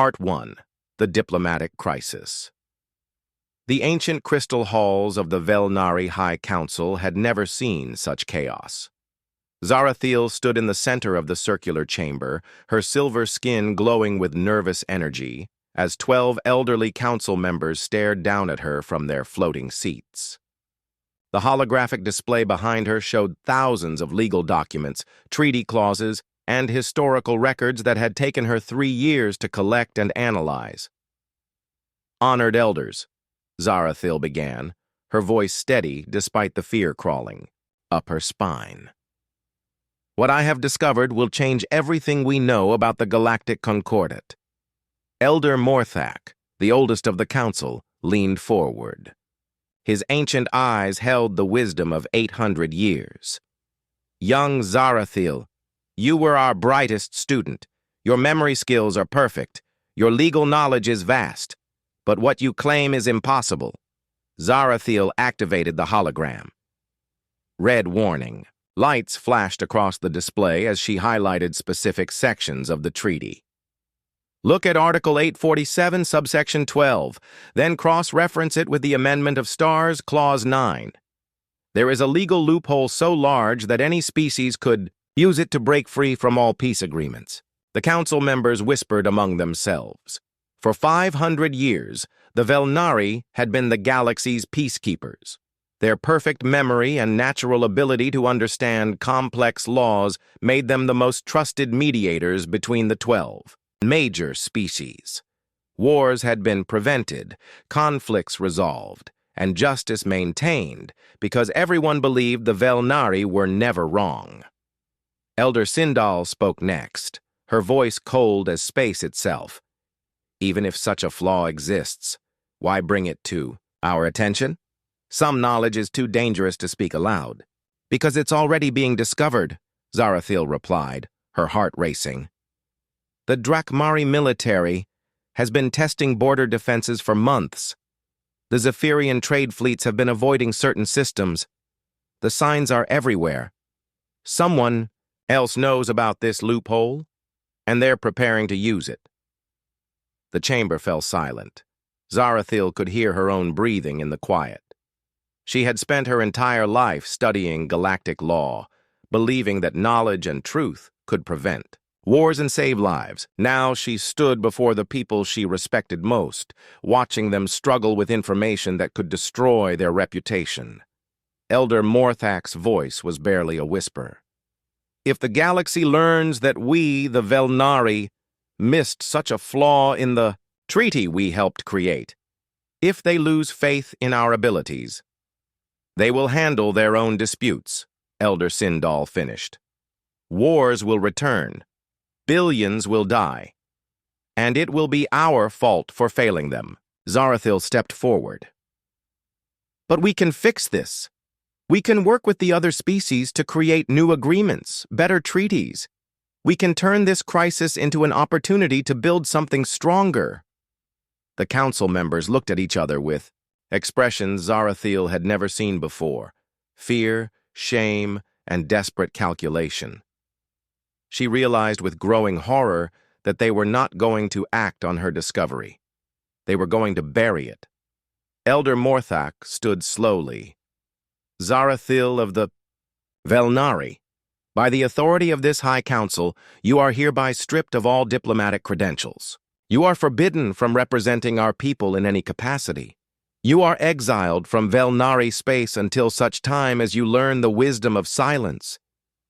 Part 1. The Diplomatic Crisis. The ancient crystal halls of the Velnari High Council had never seen such chaos. Zarathiel stood in the center of the circular chamber, her silver skin glowing with nervous energy, as 12 elderly council members stared down at her from their floating seats. The holographic display behind her showed thousands of legal documents, treaty clauses, and historical records that had taken her 3 years to collect and analyze. "Honored elders," Zarathiel began, her voice steady despite the fear crawling up her spine. "What I have discovered will change everything we know about the Galactic Concordat." Elder Morthak, the oldest of the council, leaned forward. His ancient eyes held the wisdom of 800 years. "Young Zarathiel, you were our brightest student. Your memory skills are perfect. Your legal knowledge is vast. But what you claim is impossible." Zarathiel activated the hologram. Red warning. Lights flashed across the display as she highlighted specific sections of the treaty. "Look at Article 847, subsection 12, then cross-reference it with the Amendment of Stars, Clause 9. There is a legal loophole so large that any species could use it to break free from all peace agreements." The council members whispered among themselves. For 500 years, the Velnari had been the galaxy's peacekeepers. Their perfect memory and natural ability to understand complex laws made them the most trusted mediators between the 12 major species. Wars had been prevented, conflicts resolved, and justice maintained because everyone believed the Velnari were never wrong. Elder Sindal spoke next, her voice cold as space itself. "Even if such a flaw exists, why bring it to our attention? Some knowledge is too dangerous to speak aloud." "Because it's already being discovered," Zarathiel replied, her heart racing. "The Drakmari military has been testing border defenses for months. The Zephyrian trade fleets have been avoiding certain systems. The signs are everywhere. Someone else knows about this loophole, and they're preparing to use it." The chamber fell silent. Zarathiel could hear her own breathing in the quiet. She had spent her entire life studying galactic law, believing that knowledge and truth could prevent wars and save lives. Now she stood before the people she respected most, watching them struggle with information that could destroy their reputation. Elder Morthak's voice was barely a whisper. "If the galaxy learns that we, the Velnari, missed such a flaw in the treaty we helped create, if they lose faith in our abilities, they will handle their own disputes," Elder Sindal finished. "Wars will return. Billions will die. And it will be our fault for failing them." Zarathiel stepped forward. "But we can fix this. We can work with the other species to create new agreements, better treaties. We can turn this crisis into an opportunity to build something stronger." The council members looked at each other with expressions Zarathiel had never seen before: fear, shame, and desperate calculation. She realized with growing horror that they were not going to act on her discovery. They were going to bury it. Elder Morthak stood slowly. "Zarathiel of the Velnari, by the authority of this High Council, you are hereby stripped of all diplomatic credentials. You are forbidden from representing our people in any capacity. You are exiled from Velnari space until such time as you learn the wisdom of silence."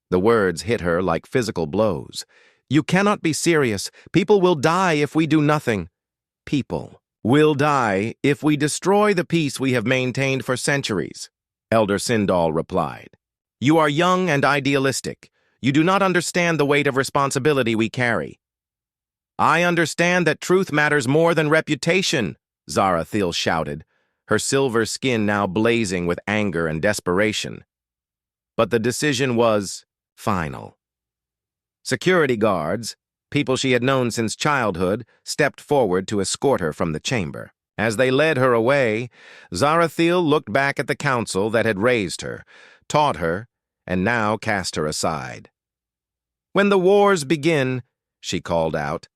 The words hit her like physical blows. "You cannot be serious. People will die if we do nothing." "People will die if we destroy the peace we have maintained for centuries," Elder Sindal replied. "You are young and idealistic. You do not understand the weight of responsibility we carry." "I understand that truth matters more than reputation," Zarathiel shouted, her silver skin now blazing with anger and desperation. But the decision was final. Security guards, people she had known since childhood, stepped forward to escort her from the chamber. As they led her away, Zarathiel looked back at the council that had raised her, taught her, and now cast her aside. "When the wars begin," she called out,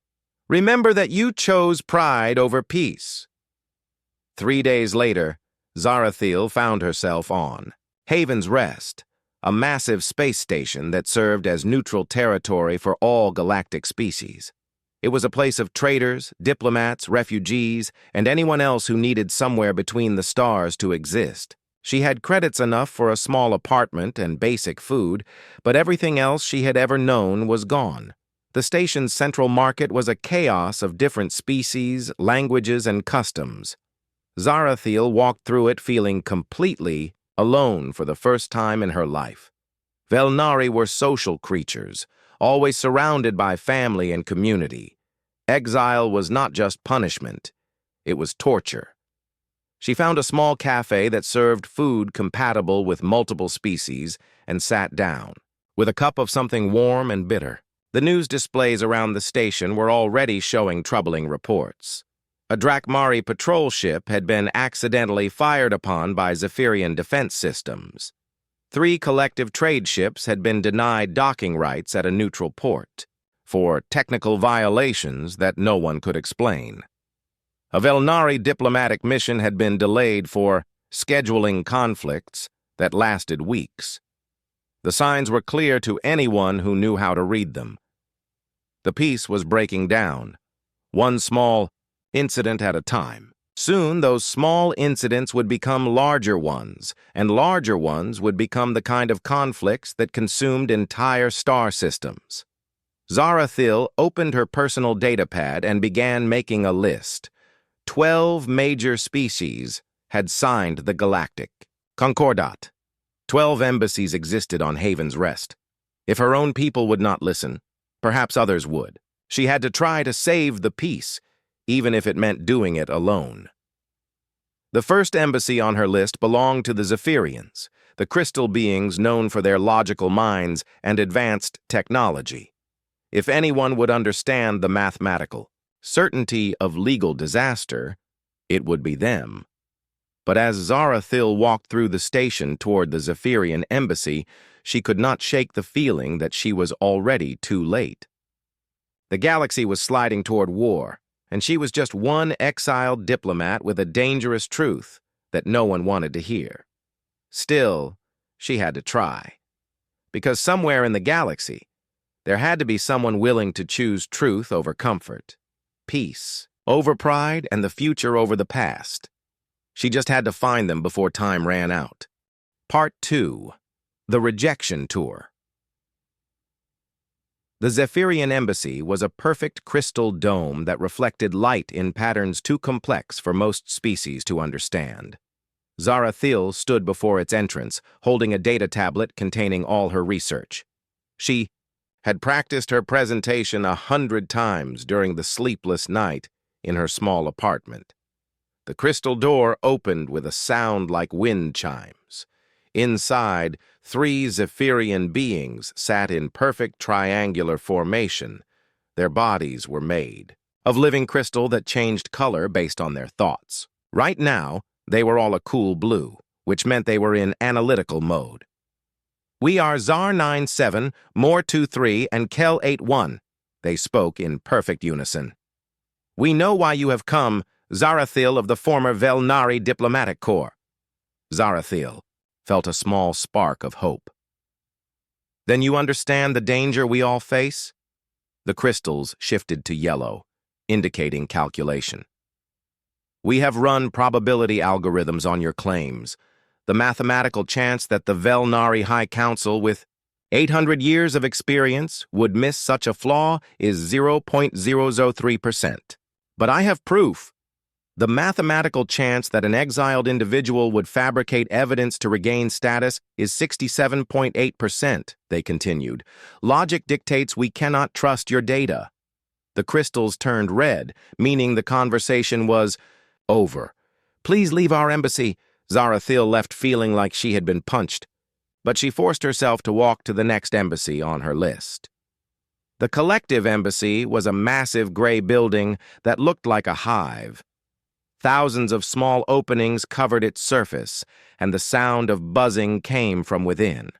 Remember that you chose pride over peace. 3 days later, Zarathiel found herself on Haven's Rest, a massive space station that served as neutral territory for all galactic species. It was a place of traders, diplomats, refugees, and anyone else who needed somewhere between the stars to exist. She had credits enough for a small apartment and basic food, but everything else she had ever known was gone. The station's central market was a chaos of different species, languages, and customs. Zarathiel walked through it feeling completely alone for the first time in her life. Velnari were social creatures, always surrounded by family and community. Exile was not just punishment, it was torture. She found a small cafe that served food compatible with multiple species and sat down, with a cup of something warm and bitter. The news displays around the station were already showing troubling reports. A Drakmari patrol ship had been accidentally fired upon by Zephyrian defense systems. 3 collective trade ships had been denied docking rights at a neutral port for technical violations that no one could explain. A Velnari diplomatic mission had been delayed for scheduling conflicts that lasted weeks. The signs were clear to anyone who knew how to read them. The peace was breaking down, one small incident at a time. Soon, those small incidents would become larger ones, and larger ones would become the kind of conflicts that consumed entire star systems. Zarathiel opened her personal datapad and began making a list. 12 major species had signed the Galactic Concordat. 12 embassies existed on Haven's Rest. If her own people would not listen, perhaps others would. She had to try to save the peace, even if it meant doing it alone. The first embassy on her list belonged to the Zephyrians, the crystal beings known for their logical minds and advanced technology. If anyone would understand the mathematical certainty of legal disaster, it would be them. But as Zarathiel walked through the station toward the Zephyrian embassy, she could not shake the feeling that she was already too late. The galaxy was sliding toward war, and she was just one exiled diplomat with a dangerous truth that no one wanted to hear. Still, she had to try. Because somewhere in the galaxy, there had to be someone willing to choose truth over comfort, peace over pride, and the future over the past. She just had to find them before time ran out. Part 2. The Rejection Tour. The Zephyrian embassy was a perfect crystal dome that reflected light in patterns too complex for most species to understand. Zarathiel stood before its entrance, holding a data tablet containing all her research. She had practiced her presentation 100 times during the sleepless night in her small apartment. The crystal door opened with a sound like wind chimes. Inside, 3 Zephyrian beings sat in perfect triangular formation. Their bodies were made of living crystal that changed color based on their thoughts. Right now, they were all a cool blue, which meant they were in analytical mode. "We are Zar 97, Moore 23, and Kel 81, they spoke in perfect unison. "We know why you have come, Zarathiel of the former Velnari Diplomatic Corps." Zarathiel felt a small spark of hope. "Then you understand the danger we all face?" The crystals shifted to yellow, indicating calculation. "We have run probability algorithms on your claims. The mathematical chance that the Velnari High Council with 800 years of experience would miss such a flaw is 0.003%. But I have proof. The mathematical chance that an exiled individual would fabricate evidence to regain status is 67.8%, they continued. "Logic dictates we cannot trust your data." The crystals turned red, meaning the conversation was over. "Please leave our embassy." Zarathiel left feeling like she had been punched, but she forced herself to walk to the next embassy on her list. The collective embassy was a massive gray building that looked like a hive. Thousands of small openings covered its surface, and the sound of buzzing came from within.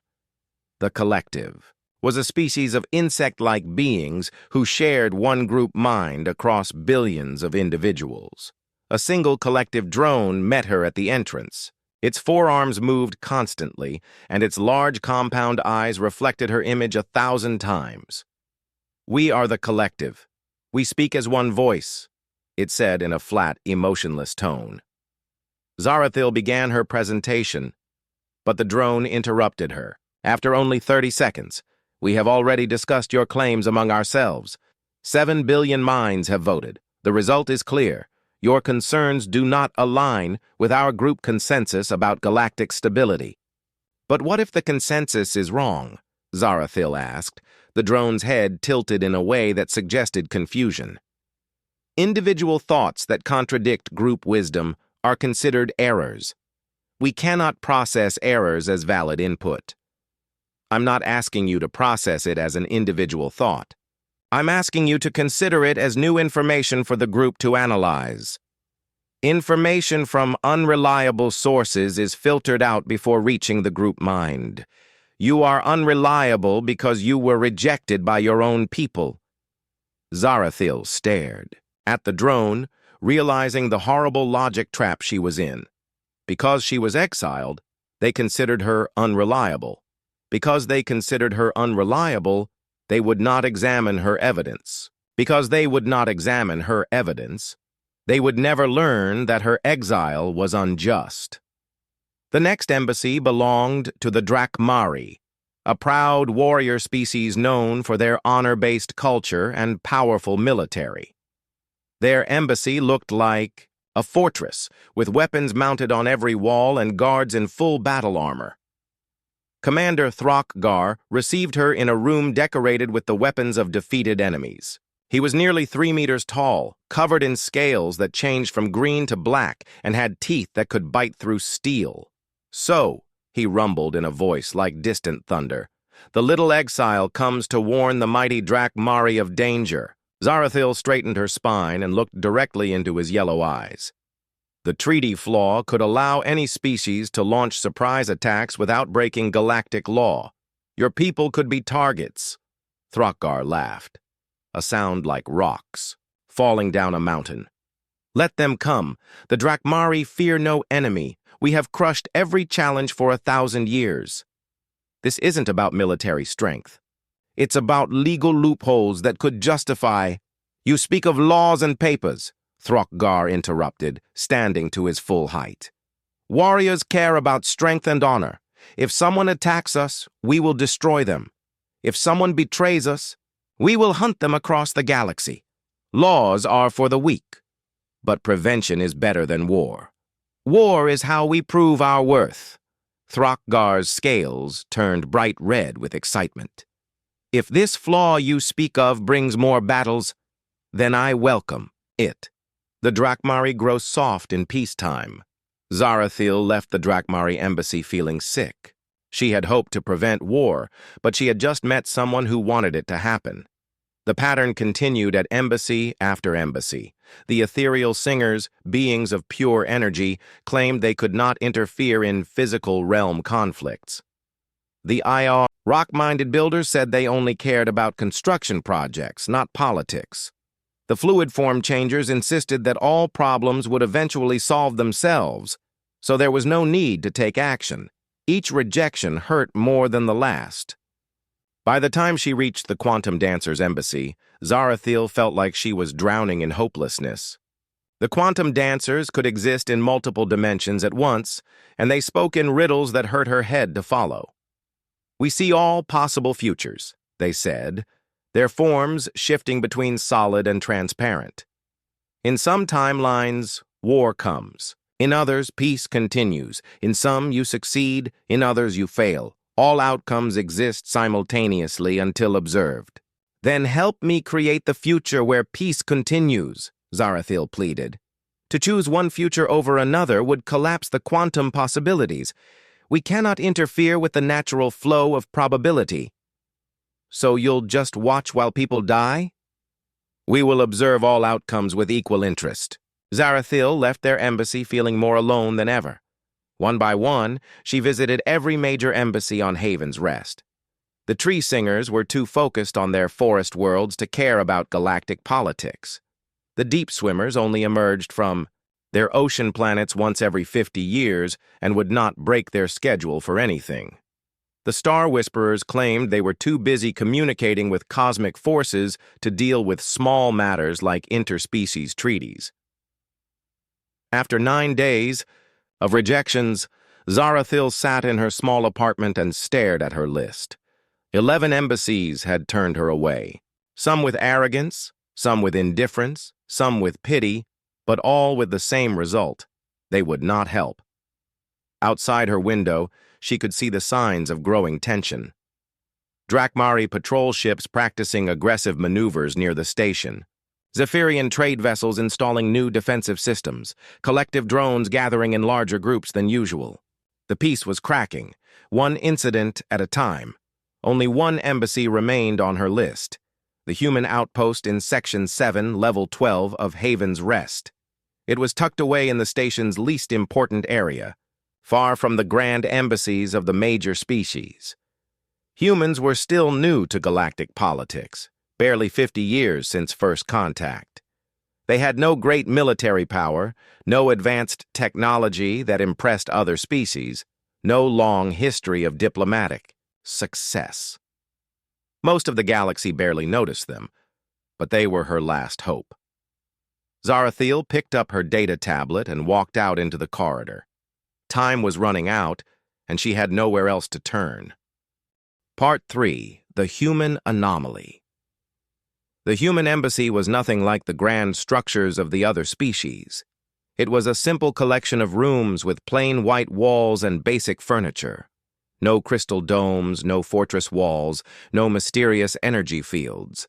The collective was a species of insect-like beings who shared one group mind across billions of individuals. A single collective drone met her at the entrance. Its forearms moved constantly, and its large compound eyes reflected her image 1,000 times. "We are the collective. We speak as one voice," it said in a flat, emotionless tone. Zarathil began her presentation, but the drone interrupted her. "After only 30 seconds, we have already discussed your claims among ourselves. 7 billion minds have voted. The result is clear. Your concerns do not align with our group consensus about galactic stability." "But what if the consensus is wrong?" Zarathil asked. The drone's head tilted in a way that suggested confusion. "Individual thoughts that contradict group wisdom are considered errors. We cannot process errors as valid input. I'm not asking you to process it as an individual thought. I'm asking you to consider it as new information for the group to analyze. Information from unreliable sources is filtered out before reaching the group mind. You are unreliable because you were rejected by your own people." Zarathil stared at the drone, realizing the horrible logic trap she was in. Because she was exiled, they considered her unreliable. Because they considered her unreliable, they would not examine her evidence. Because they would not examine her evidence, they would never learn that her exile was unjust. The next embassy belonged to the Drakmari, a proud warrior species known for their honor-based culture and powerful military. Their embassy looked like a fortress, with weapons mounted on every wall and guards in full battle armor. Commander Throckgar received her in a room decorated with the weapons of defeated enemies. He was nearly 3 meters tall, covered in scales that changed from green to black, and had teeth that could bite through steel. "So," he rumbled in a voice like distant thunder, "the little exile comes to warn the mighty Drakmari of danger." Zarathil straightened her spine and looked directly into his yellow eyes. The treaty flaw could allow any species to launch surprise attacks without breaking galactic law. Your people could be targets. Throckgar laughed, a sound like rocks falling down a mountain. "Let them come. The Drakmari fear no enemy. We have crushed every challenge for 1,000 years. This isn't about military strength. It's about legal loopholes that could justify—" "You speak of laws and papers," Throckgar interrupted, standing to his full height. "Warriors care about strength and honor. If someone attacks us, we will destroy them. If someone betrays us, we will hunt them across the galaxy. Laws are for the weak, but prevention is better than war. War is how we prove our worth." Throckgar's scales turned bright red with excitement. "If this flaw you speak of brings more battles, then I welcome it." The Drakmari grow soft in peacetime. Zarathil left the Drakmari embassy feeling sick. She had hoped to prevent war, but she had just met someone who wanted it to happen. The pattern continued at embassy after embassy. The ethereal singers, beings of pure energy, claimed they could not interfere in physical realm conflicts. The IR rock-minded builders said they only cared about construction projects, not politics. The fluid form changers insisted that all problems would eventually solve themselves, so there was no need to take action. Each rejection hurt more than the last. By the time she reached the Quantum Dancer's embassy, Zarathil felt like she was drowning in hopelessness. The Quantum Dancers could exist in multiple dimensions at once, and they spoke in riddles that hurt her head to follow. "We see all possible futures," they said, their forms shifting between solid and transparent. "In some timelines, war comes. In others, peace continues. In some, you succeed. In others, you fail. All outcomes exist simultaneously until observed." "Then help me create the future where peace continues," Zarathil pleaded. "To choose one future over another would collapse the quantum possibilities. We cannot interfere with the natural flow of probability." "So you'll just watch while people die?" "We will observe all outcomes with equal interest." Zarathil left their embassy feeling more alone than ever. One by one, she visited every major embassy on Haven's Rest. The tree singers were too focused on their forest worlds to care about galactic politics. The deep swimmers only emerged from their ocean planets once every 50 years and would not break their schedule for anything. The Star Whisperers claimed they were too busy communicating with cosmic forces to deal with small matters like interspecies treaties. After 9 days of rejections, Zarathil sat in her small apartment and stared at her list. 11 embassies had turned her away, some with arrogance, some with indifference, some with pity, but all with the same result: they would not help. Outside her window, she could see the signs of growing tension. Drakmari patrol ships practicing aggressive maneuvers near the station, Zephyrian trade vessels installing new defensive systems, collective drones gathering in larger groups than usual. The peace was cracking, one incident at a time. Only one embassy remained on her list: the human outpost in Section 7, Level 12 of Haven's Rest. It was tucked away in the station's least important area, far from the grand embassies of the major species. Humans were still new to galactic politics, barely 50 years since first contact. They had no great military power, no advanced technology that impressed other species, no long history of diplomatic success. Most of the galaxy barely noticed them, but they were her last hope. Zarathil picked up her data tablet and walked out into the corridor. Time was running out, and she had nowhere else to turn. Part 3. The Human Anomaly. The human embassy was nothing like the grand structures of the other species. It was a simple collection of rooms with plain white walls and basic furniture. No crystal domes, no fortress walls, no mysterious energy fields.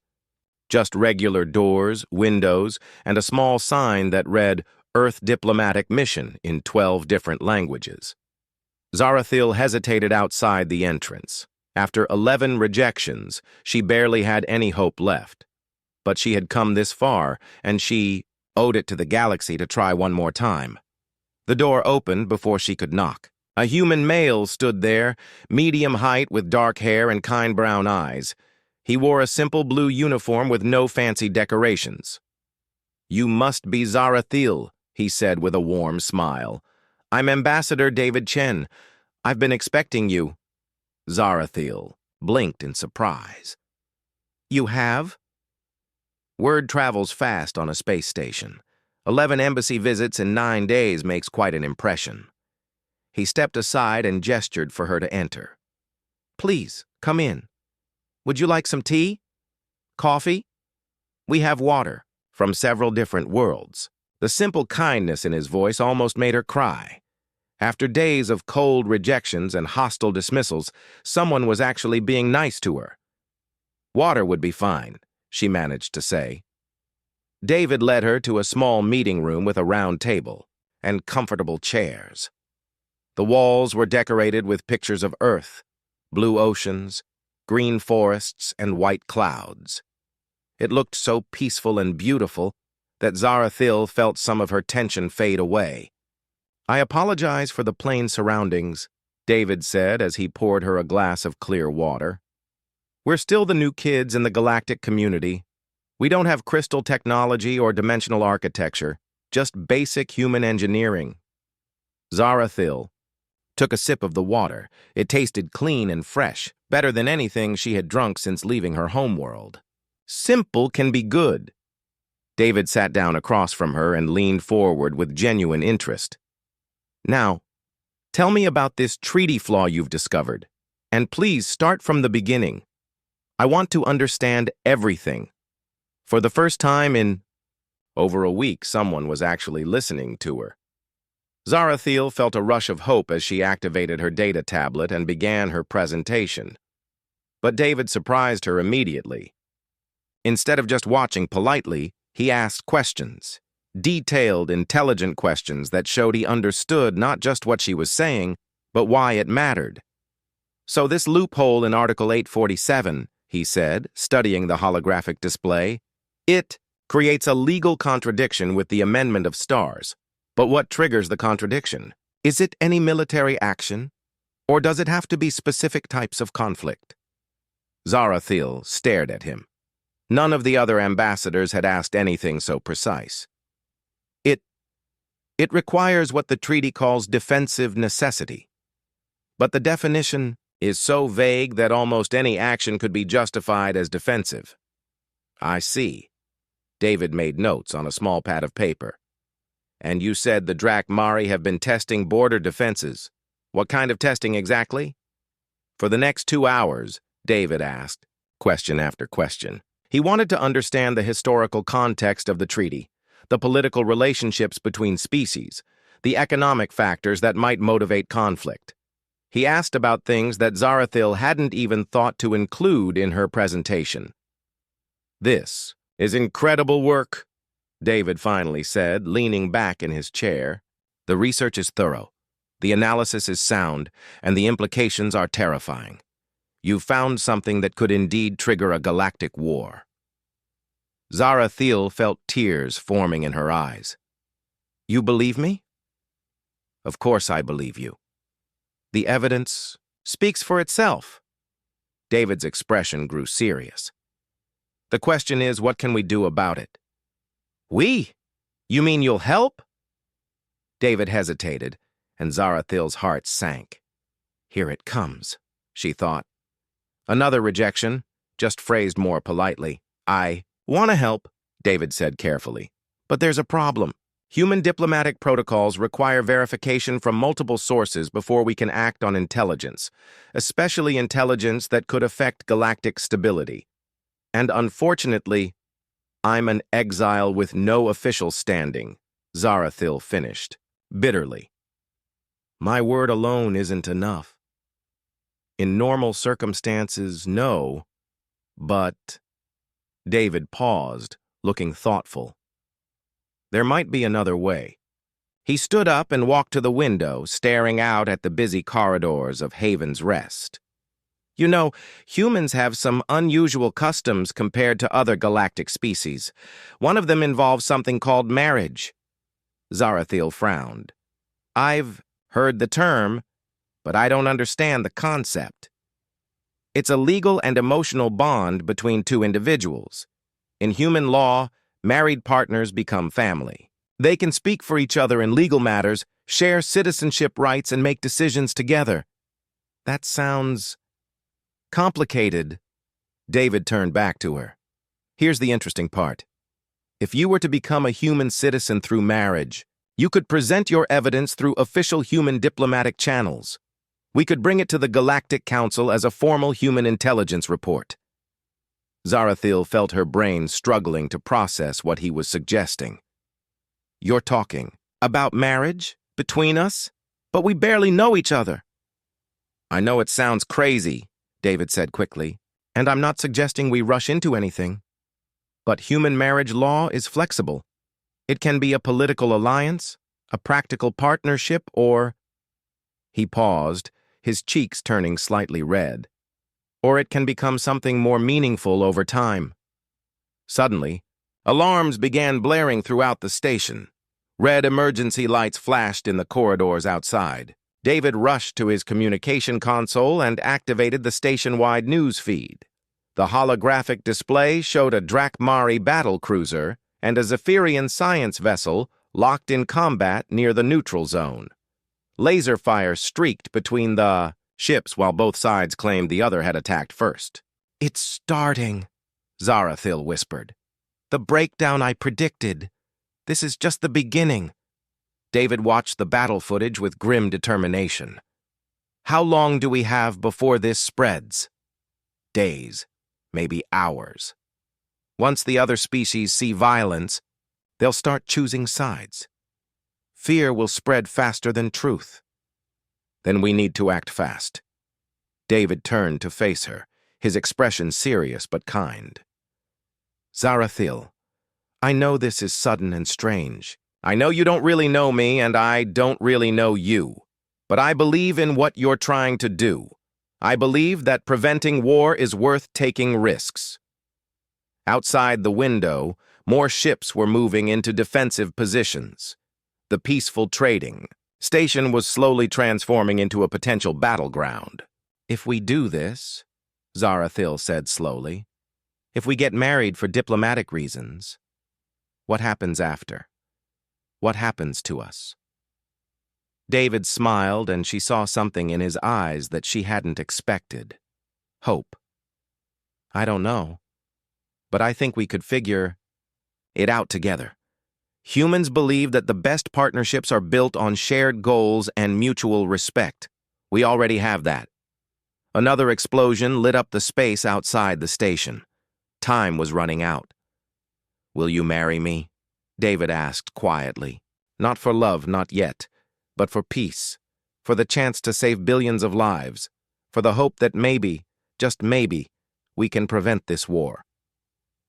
Just regular doors, windows, and a small sign that read Earth Diplomatic Mission in 12 different languages. Zarathil hesitated outside the entrance. After 11 rejections, she barely had any hope left. But she had come this far, and she owed it to the galaxy to try one more time. The door opened before she could knock. A human male stood there, medium height with dark hair and kind brown eyes. He wore a simple blue uniform with no fancy decorations. "You must be Zarathil," he said with a warm smile. "I'm Ambassador David Chen. I've been expecting you." Zarathil blinked in surprise. "You have?" Word travels fast on a space station. 11 embassy visits in 9 days makes quite an impression. He stepped aside and gestured for her to enter. "Please, come in. Would you like some tea? Coffee? We have water from several different worlds." The simple kindness in his voice almost made her cry. After days of cold rejections and hostile dismissals, someone was actually being nice to her. "Water would be fine," she managed to say. David led her to a small meeting room with a round table and comfortable chairs. The walls were decorated with pictures of Earth, blue oceans, green forests, and white clouds. It looked so peaceful and beautiful that Zarathil felt some of her tension fade away. "I apologize for the plain surroundings," David said as he poured her a glass of clear water. "We're still the new kids in the galactic community. We don't have crystal technology or dimensional architecture, just basic human engineering." Zarathil took a sip of the water. It tasted clean and fresh, better than anything she had drunk since leaving her homeworld. Simple can be good. David sat down across from her and leaned forward with genuine interest. "Now, tell me about this treaty flaw you've discovered. And please start from the beginning. I want to understand everything." For the first time in over a week, someone was actually listening to her. Zarathil felt a rush of hope as she activated her data tablet and began her presentation. But David surprised her immediately. Instead of just watching politely, he asked questions. Detailed, intelligent questions that showed he understood not just what she was saying, but why it mattered. "So this loophole in Article 847, he said, studying the holographic display, it creates a legal contradiction with the Amendment of Stars. But what triggers the contradiction? Is it any military action? Or does it have to be specific types of conflict?" Zarathiel stared at him. None of the other ambassadors had asked anything so precise. It requires what the treaty calls defensive necessity. But the definition is so vague that almost any action could be justified as defensive. I see. David made notes on a small pad of paper. And you said the Drakmari have been testing border defenses. What kind of testing exactly? For the next 2 hours, David asked, question after question. He wanted to understand the historical context of the treaty, the political relationships between species, the economic factors that might motivate conflict. He asked about things that Zarathiel hadn't even thought to include in her presentation. This is incredible work, David finally said, leaning back in his chair. The research is thorough, the analysis is sound, and the implications are terrifying. You've found something that could indeed trigger a galactic war. Zarathiel felt tears forming in her eyes. You believe me? Of course I believe you. The evidence speaks for itself. David's expression grew serious. The question is, what can we do about it? We? You mean you'll help? David hesitated, and Zarathiel's heart sank. Here it comes, she thought. Another rejection, just phrased more politely. I want to help, David said carefully. But there's a problem. Human diplomatic protocols require verification from multiple sources before we can act on intelligence, especially intelligence that could affect galactic stability. And unfortunately, I'm an exile with no official standing, Zarathiel finished, bitterly. My word alone isn't enough. In normal circumstances, no, but... David paused, looking thoughtful. There might be another way. He stood up and walked to the window, staring out at the busy corridors of Haven's Rest. You know, humans have some unusual customs compared to other galactic species. One of them involves something called marriage. Zarathiel frowned. I've heard the term, but I don't understand the concept. It's a legal and emotional bond between two individuals. In human law, married partners become family. They can speak for each other in legal matters, share citizenship rights, and make decisions together. That sounds complicated. David turned back to her. Here's the interesting part. If you were to become a human citizen through marriage, you could present your evidence through official human diplomatic channels. We could bring it to the Galactic Council as a formal human intelligence report. Zarathiel felt her brain struggling to process what he was suggesting. You're talking about marriage between us? But we barely know each other. I know it sounds crazy, David said quickly, and I'm not suggesting we rush into anything. But human marriage law is flexible. It can be a political alliance, a practical partnership, or... He paused, his cheeks turning slightly red. Or it can become something more meaningful over time. Suddenly, alarms began blaring throughout the station. Red emergency lights flashed in the corridors outside. David rushed to his communication console and activated the station-wide news feed. The holographic display showed a Drakmari battle cruiser and a Zephyrian science vessel locked in combat near the neutral zone. Laser fire streaked between the ships while both sides claimed the other had attacked first. It's starting, Zarathiel whispered. The breakdown I predicted. This is just the beginning. David watched the battle footage with grim determination. How long do we have before this spreads? Days, maybe hours. Once the other species see violence, they'll start choosing sides. Fear will spread faster than truth. Then we need to act fast. David turned to face her, his expression serious but kind. Zarathiel, I know this is sudden and strange. I know you don't really know me, and I don't really know you. But I believe in what you're trying to do. I believe that preventing war is worth taking risks. Outside the window, more ships were moving into defensive positions. The peaceful trading station was slowly transforming into a potential battleground. If we do this, Zarathil said slowly. If we get married for diplomatic reasons, what happens after? What happens to us? David smiled, and she saw something in his eyes that she hadn't expected. Hope. I don't know, but I think we could figure it out together. Humans believe that the best partnerships are built on shared goals and mutual respect. We already have that. Another explosion lit up the space outside the station. Time was running out. Will you marry me? David asked quietly. Not for love, not yet, but for peace, for the chance to save billions of lives, for the hope that maybe, just maybe, we can prevent this war.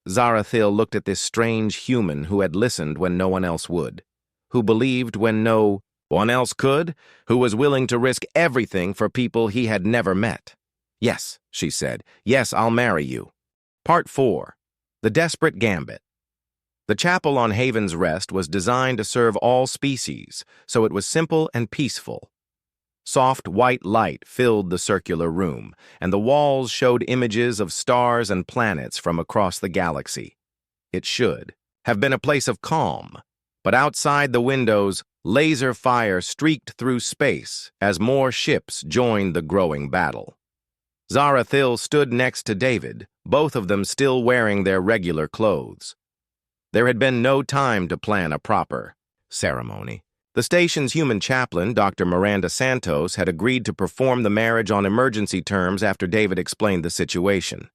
Zarathil looked at this strange human who had listened when no one else would, who believed when no one else could, who was willing to risk everything for people he had never met. Yes, she said. Yes, I'll marry you. Part 4. The Desperate Gambit. The chapel on Haven's Rest was designed to serve all species, so it was simple and peaceful. Soft white light filled the circular room, and the walls showed images of stars and planets from across the galaxy. It should have been a place of calm, but outside the windows, laser fire streaked through space as more ships joined the growing battle. Zarathil stood next to David, both of them still wearing their regular clothes. There had been no time to plan a proper ceremony. The station's human chaplain, Dr. Miranda Santos, had agreed to perform the marriage on emergency terms after David explained the situation.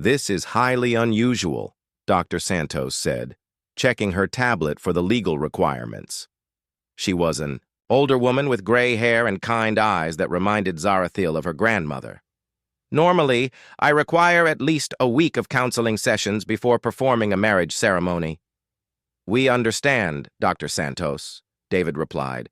This is highly unusual, Dr. Santos said, checking her tablet for the legal requirements. She was an older woman with gray hair and kind eyes that reminded Zarathil of her grandmother. Normally, I require at least a week of counseling sessions before performing a marriage ceremony. We understand, Dr. Santos, David replied.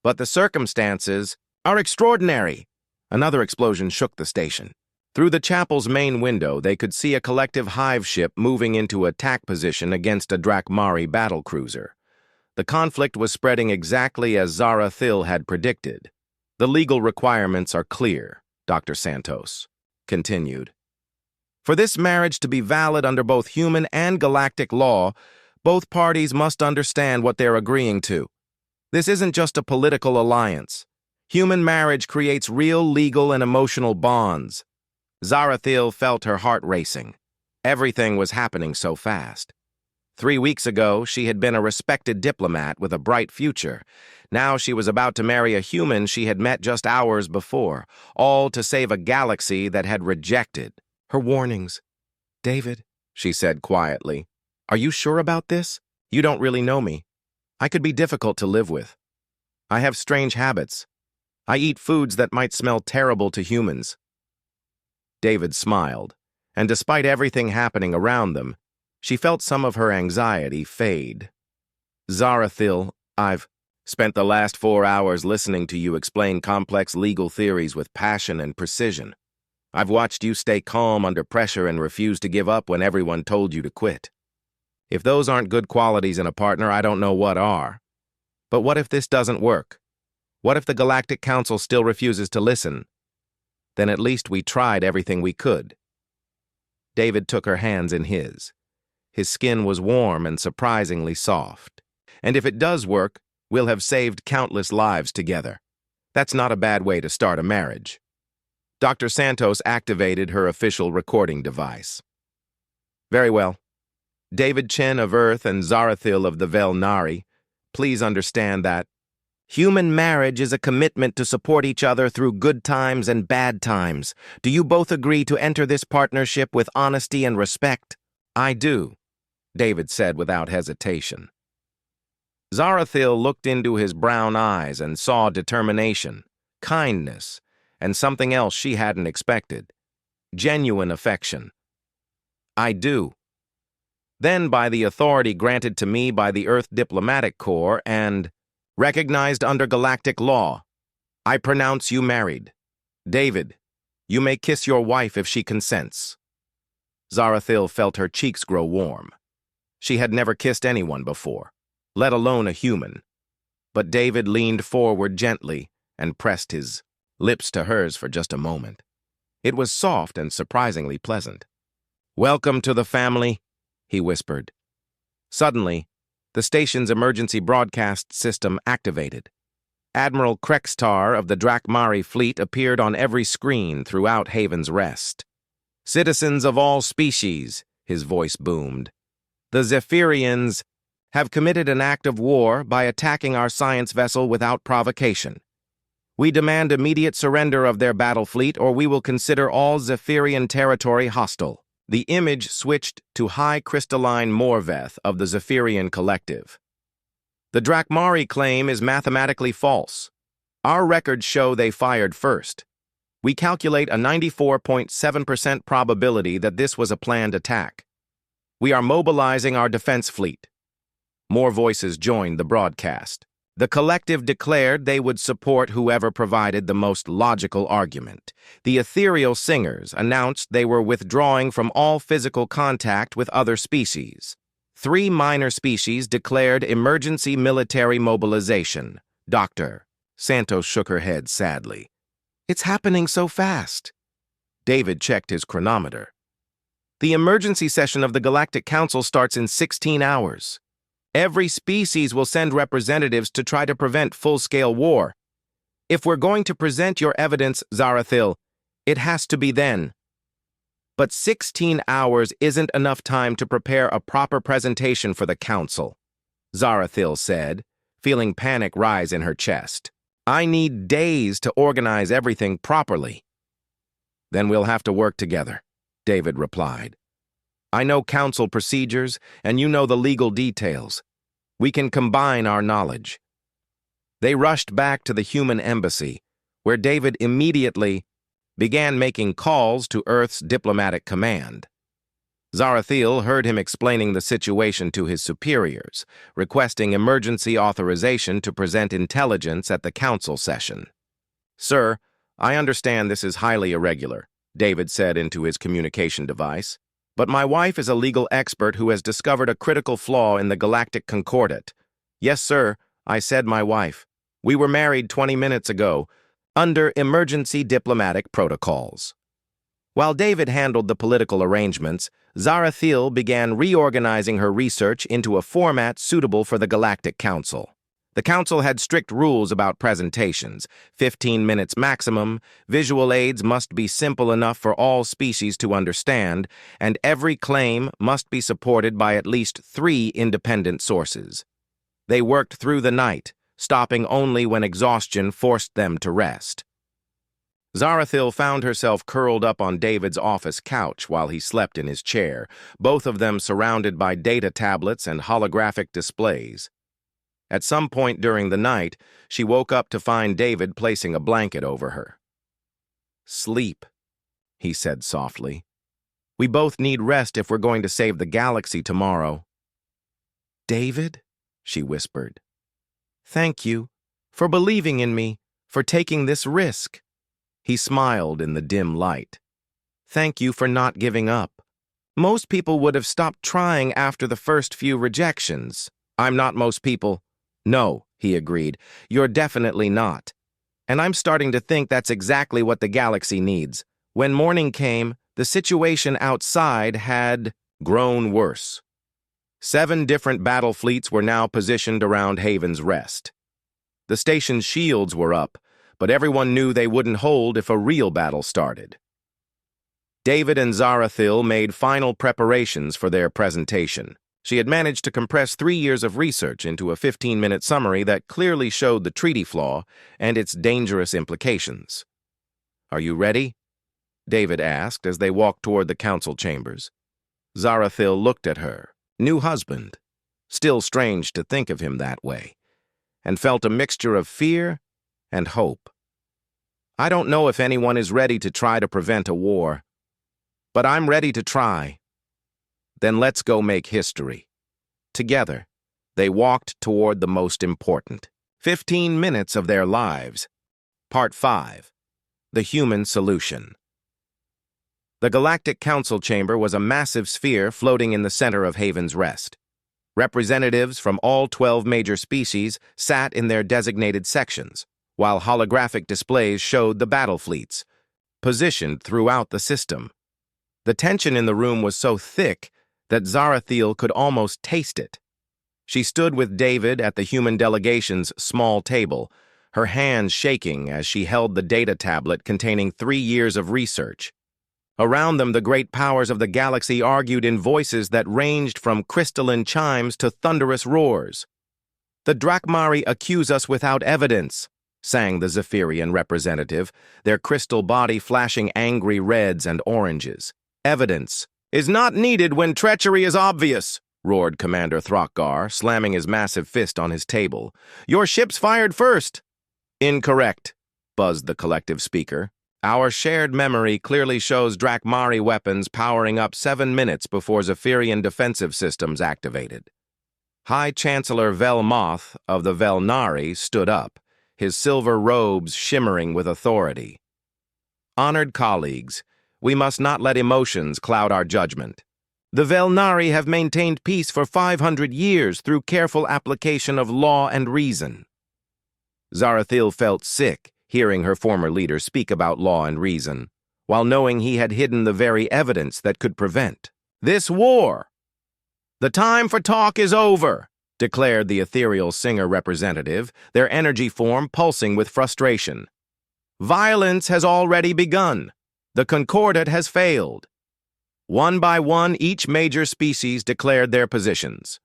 But the circumstances are extraordinary. Another explosion shook the station. Through the chapel's main window, they could see a collective hive ship moving into attack position against a Drakmari battlecruiser. The conflict was spreading exactly as Zarathil had predicted. The legal requirements are clear, Dr. Santos continued. For this marriage to be valid under both human and galactic law, both parties must understand what they're agreeing to. This isn't just a political alliance. Human marriage creates real legal and emotional bonds. Zarathil felt her heart racing. Everything was happening so fast. 3 weeks ago, she had been a respected diplomat with a bright future. Now she was about to marry a human she had met just hours before, all to save a galaxy that had rejected her warnings. David, she said quietly, are you sure about this? You don't really know me. I could be difficult to live with. I have strange habits. I eat foods that might smell terrible to humans. David smiled, and despite everything happening around them, she felt some of her anxiety fade. Zarathil, I've spent the last 4 hours listening to you explain complex legal theories with passion and precision. I've watched you stay calm under pressure and refuse to give up when everyone told you to quit. If those aren't good qualities in a partner, I don't know what are. But what if this doesn't work? What if the Galactic Council still refuses to listen? Then at least we tried everything we could. David took her hands in his. His skin was warm and surprisingly soft. And if it does work, we'll have saved countless lives together. That's not a bad way to start a marriage. Dr. Santos activated her official recording device. Very well. David Chen of Earth and Zarathil of the Velnari, please understand that human marriage is a commitment to support each other through good times and bad times. Do you both agree to enter this partnership with honesty and respect? I do, David said without hesitation. Zarathil looked into his brown eyes and saw determination, kindness, and something else she hadn't expected. Genuine affection. I do. Then by the authority granted to me by the Earth Diplomatic Corps and recognized under galactic law, I pronounce you married. David, you may kiss your wife if she consents. Zarathil felt her cheeks grow warm. She had never kissed anyone before, let alone a human. But David leaned forward gently and pressed his lips to hers for just a moment. It was soft and surprisingly pleasant. "Welcome to the family," he whispered. Suddenly, the station's emergency broadcast system activated. Admiral Krextar of the Drakmari fleet appeared on every screen throughout Haven's Rest. "Citizens of all species," his voice boomed, "the Zephyrians have committed an act of war by attacking our science vessel without provocation. We demand immediate surrender of their battle fleet, or we will consider all Zephyrian territory hostile." The image switched to High Crystalline Morveth of the Zephyrian Collective. "The Drakmari claim is mathematically false. Our records show they fired first. We calculate a 94.7% probability that this was a planned attack. We are mobilizing our defense fleet." More voices joined the broadcast. The collective declared they would support whoever provided the most logical argument. The ethereal singers announced they were withdrawing from all physical contact with other species. 3 minor species declared emergency military mobilization. Dr. Santos shook her head sadly. "It's happening so fast." David checked his chronometer. "The emergency session of the Galactic Council starts in 16 hours. Every species will send representatives to try to prevent full-scale war. If we're going to present your evidence, Zarathil, it has to be then." "But 16 hours isn't enough time to prepare a proper presentation for the Council," Zarathil said, feeling panic rise in her chest. "I need days to organize everything properly." "Then we'll have to work together," David replied. "I know Council procedures, and you know the legal details. We can combine our knowledge." They rushed back to the human embassy, where David immediately began making calls to Earth's diplomatic command. Zarathil heard him explaining the situation to his superiors, requesting emergency authorization to present intelligence at the council session. "Sir, I understand this is highly irregular," David said into his communication device. "But my wife is a legal expert who has discovered a critical flaw in the Galactic Concordat." "Yes, sir, I said my wife. We were married 20 minutes ago, under emergency diplomatic protocols." While David handled the political arrangements, Zarathil began reorganizing her research into a format suitable for the Galactic Council. The Council had strict rules about presentations, 15 minutes maximum, visual aids must be simple enough for all species to understand, and every claim must be supported by at least 3 independent sources. They worked through the night, stopping only when exhaustion forced them to rest. Zarathil found herself curled up on David's office couch while he slept in his chair, both of them surrounded by data tablets and holographic displays. At some point during the night, she woke up to find David placing a blanket over her. "Sleep," he said softly. "We both need rest if we're going to save the galaxy tomorrow." "David," she whispered, "thank you for believing in me, for taking this risk." He smiled in the dim light. "Thank you for not giving up. Most people would have stopped trying after the first few rejections." "I'm not most people." "No," he agreed, "you're definitely not. And I'm starting to think that's exactly what the galaxy needs." When morning came, the situation outside had grown worse. 7 different battle fleets were now positioned around Haven's Rest. The station's shields were up, but everyone knew they wouldn't hold if a real battle started. David and Zarathil made final preparations for their presentation. She had managed to compress 3 years of research into a 15-minute summary that clearly showed the treaty flaw and its dangerous implications. "Are you ready?" David asked as they walked toward the council chambers. Zarathil looked at her, new husband, still strange to think of him that way, and felt a mixture of fear and hope. "I don't know if anyone is ready to try to prevent a war, but I'm ready to try." "Then let's go make history." Together, they walked toward the most important 15 minutes of their lives. Part 5. The Human Solution. The Galactic Council Chamber was a massive sphere floating in the center of Haven's Rest. Representatives from all 12 major species sat in their designated sections, while holographic displays showed the battle fleets. positioned throughout the system. The tension in the room was so thick that Zarathiel could almost taste it. She stood with David at the human delegation's small table, her hands shaking as she held the data tablet containing 3 years of research. Around them, the great powers of the galaxy argued in voices that ranged from crystalline chimes to thunderous roars. "The Drakmari accuse us without evidence," sang the Zephyrian representative, their crystal body flashing angry reds and oranges. "Evidence is not needed when treachery is obvious," roared Commander Throckgar, slamming his massive fist on his table. "Your ships fired first." "Incorrect," buzzed the collective speaker. "Our shared memory clearly shows Drakmari weapons powering up 7 minutes before Zephyrian defensive systems activated." High Chancellor Velmoth of the Velnari stood up, his silver robes shimmering with authority. "Honored colleagues, we must not let emotions cloud our judgment. The Velnari have maintained peace for 500 years through careful application of law and reason." Zarathiel felt sick hearing her former leader speak about law and reason, while knowing he had hidden the very evidence that could prevent this war. "The time for talk is over," declared the ethereal singer representative, their energy form pulsing with frustration. "Violence has already begun. The Concordat has failed." One by one, each major species declared their positions.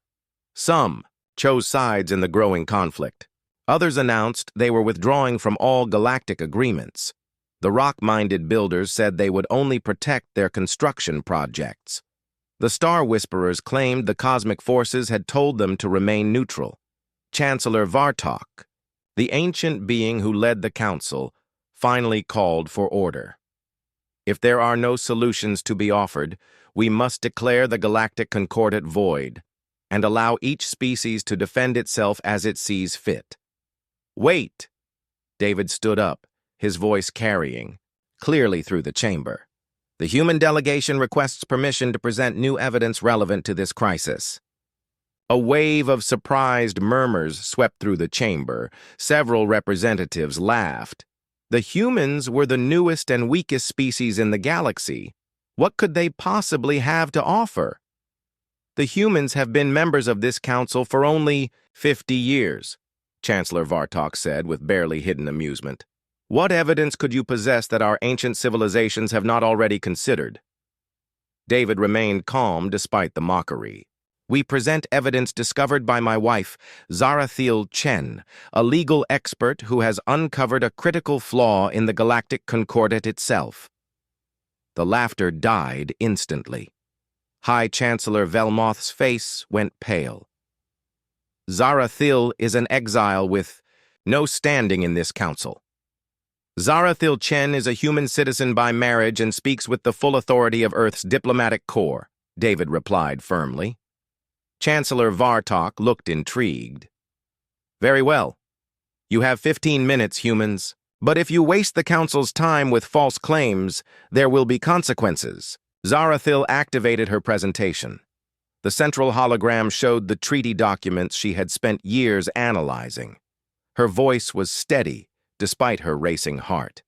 Some chose sides in the growing conflict. Others announced they were withdrawing from all galactic agreements. The rock-minded builders said they would only protect their construction projects. The Star Whisperers claimed the cosmic forces had told them to remain neutral. Chancellor Vartok, the ancient being who led the council, finally called for order. "If there are no solutions to be offered, we must declare the galactic concordat void and allow each species to defend itself as it sees fit." "Wait!" David stood up, his voice carrying, clearly through the chamber. "The human delegation requests permission to present new evidence relevant to this crisis." A wave of surprised murmurs swept through the chamber. Several representatives laughed. The humans were the newest and weakest species in the galaxy. What could they possibly have to offer? "The humans have been members of this council for only 50 years, Chancellor Vartok said with barely hidden amusement. "What evidence could you possess that our ancient civilizations have not already considered?" David remained calm despite the mockery. "We present evidence discovered by my wife, Zarathiel Chen, a legal expert who has uncovered a critical flaw in the galactic concordat itself." The laughter died instantly. High Chancellor Velmoth's face went pale. "Zarathiel is an exile with no standing in this council. Zarathiel Chen is a human citizen by marriage and speaks with the full authority of Earth's diplomatic corps," David replied firmly. Chancellor Vartok looked intrigued. "Very well. You have 15 minutes, humans. But if you waste the council's time with false claims, there will be consequences." Zarathiel activated her presentation. The central hologram showed the treaty documents she had spent years analyzing. Her voice was steady, despite her racing heart.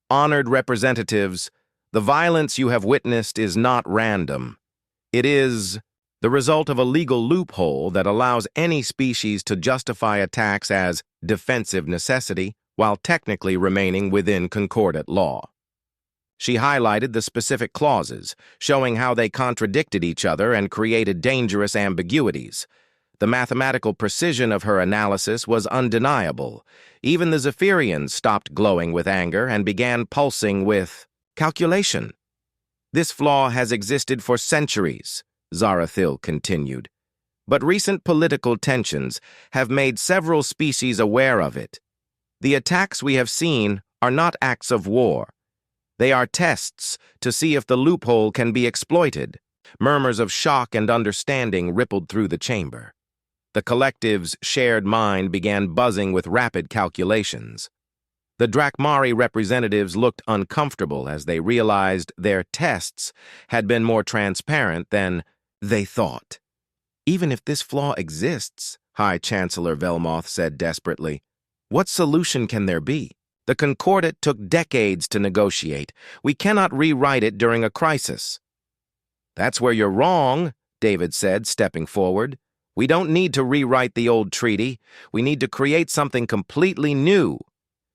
"Honored representatives, the violence you have witnessed is not random. It is the result of a legal loophole that allows any species to justify attacks as defensive necessity while technically remaining within concordat law." She highlighted the specific clauses, showing how they contradicted each other and created dangerous ambiguities. The mathematical precision of her analysis was undeniable. Even the Zephyrians stopped glowing with anger and began pulsing with calculation. "This flaw has existed for centuries," Zarathiel continued, "but recent political tensions have made several species aware of it. The attacks we have seen are not acts of war. They are tests to see if the loophole can be exploited." Murmurs of shock and understanding rippled through the chamber. The collective's shared mind began buzzing with rapid calculations. The Drakmari representatives looked uncomfortable as they realized their tests had been more transparent than they thought. "Even if this flaw exists," High Chancellor Velmoth said desperately, "what solution can there be? The Concordat took decades to negotiate. We cannot rewrite it during a crisis. That's where you're wrong, David said, stepping forward. We don't need to rewrite the old treaty. We need to create something completely new.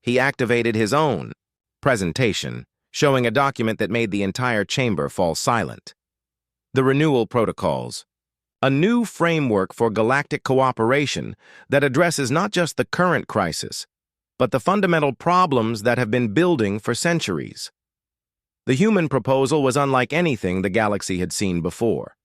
He activated his own presentation, showing a document that made the entire chamber fall silent. The Renewal Protocols. A new framework for galactic cooperation that addresses not just the current crisis, but the fundamental problems that have been building for centuries. The human proposal was unlike anything the galaxy had seen before.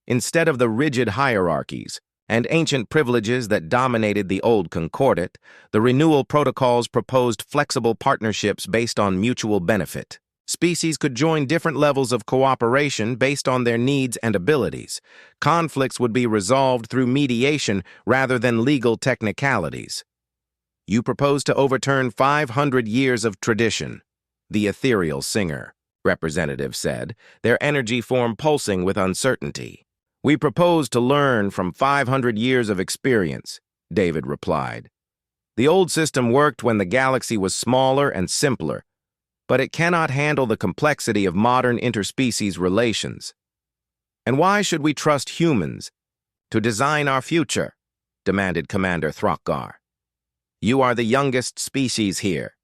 Instead of the rigid hierarchies and ancient privileges that dominated the old Concordat, the Renewal Protocols proposed flexible partnerships based on mutual benefit. Species could join different levels of cooperation based on their needs and abilities. Conflicts would be resolved through mediation rather than legal technicalities. You propose to overturn 500 years of tradition, the ethereal singer, representative said, their energy form pulsing with uncertainty. We propose to learn from 500 years of experience, David replied. The old system worked when the galaxy was smaller and simpler, but it cannot handle the complexity of modern interspecies relations. And why should we trust humans to design our future? Demanded Commander Throckgar. You are the youngest species here.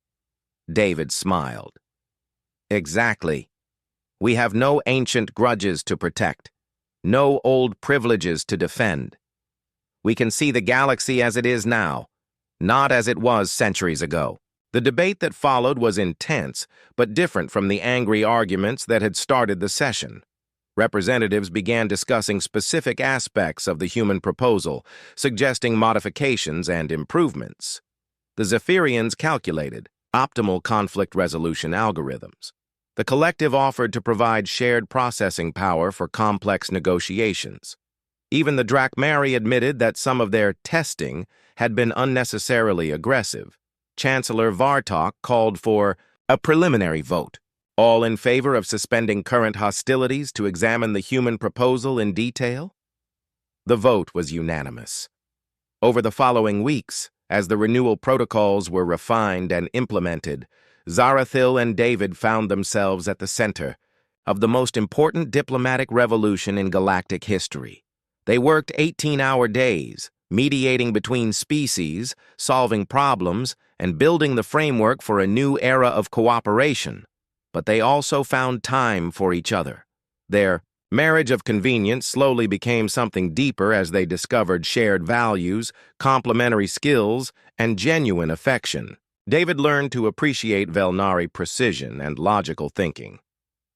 David smiled. Exactly. We have no ancient grudges to protect, no old privileges to defend. We can see the galaxy as it is now, not as it was centuries ago. The debate that followed was intense, but different from the angry arguments that had started the session. Representatives began discussing specific aspects of the human proposal, suggesting modifications and improvements. The Zephyrians calculated optimal conflict resolution algorithms. The collective offered to provide shared processing power for complex negotiations. Even the Drakmari admitted that some of their testing had been unnecessarily aggressive. Chancellor Vartok called for a preliminary vote, all in favor of suspending current hostilities to examine the human proposal in detail. The vote was unanimous. Over the following weeks, as the renewal protocols were refined and implemented, Zarathil and David found themselves at the center of the most important diplomatic revolution in galactic history. They worked 18-hour days, mediating between species, solving problems, and building the framework for a new era of cooperation. But they also found time for each other. Their marriage of convenience slowly became something deeper as they discovered shared values, complementary skills, and genuine affection. David learned to appreciate Velnari precision and logical thinking.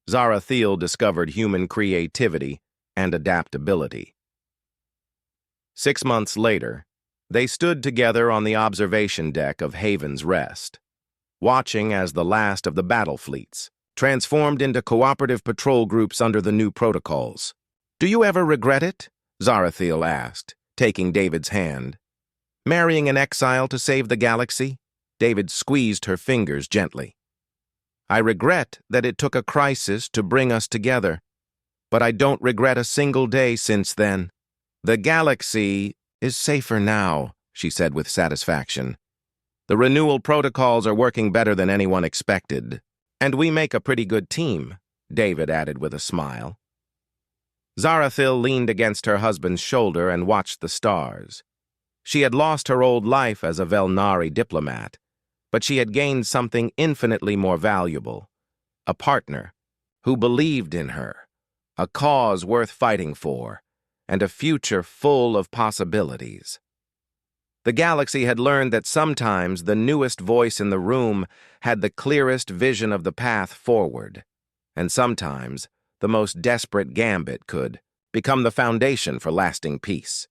Zarathil discovered human creativity and adaptability. 6 months later, they stood together on the observation deck of Haven's Rest, watching as the last of the battle fleets transformed into cooperative patrol groups under the new protocols. "Do you ever regret it?" Zarathil asked, taking David's hand. "Marrying an exile to save the galaxy?" David squeezed her fingers gently. "I regret that it took a crisis to bring us together, but I don't regret a single day since then. The galaxy is safer now," she said with satisfaction. "The renewal protocols are working better than anyone expected. And we make a pretty good team," David added with a smile. Zarathil leaned against her husband's shoulder and watched the stars. She had lost her old life as a Velnari diplomat, but she had gained something infinitely more valuable: a partner who believed in her, a cause worth fighting for, and a future full of possibilities. The galaxy had learned that sometimes the newest voice in the room had the clearest vision of the path forward, and sometimes the most desperate gambit could become the foundation for lasting peace.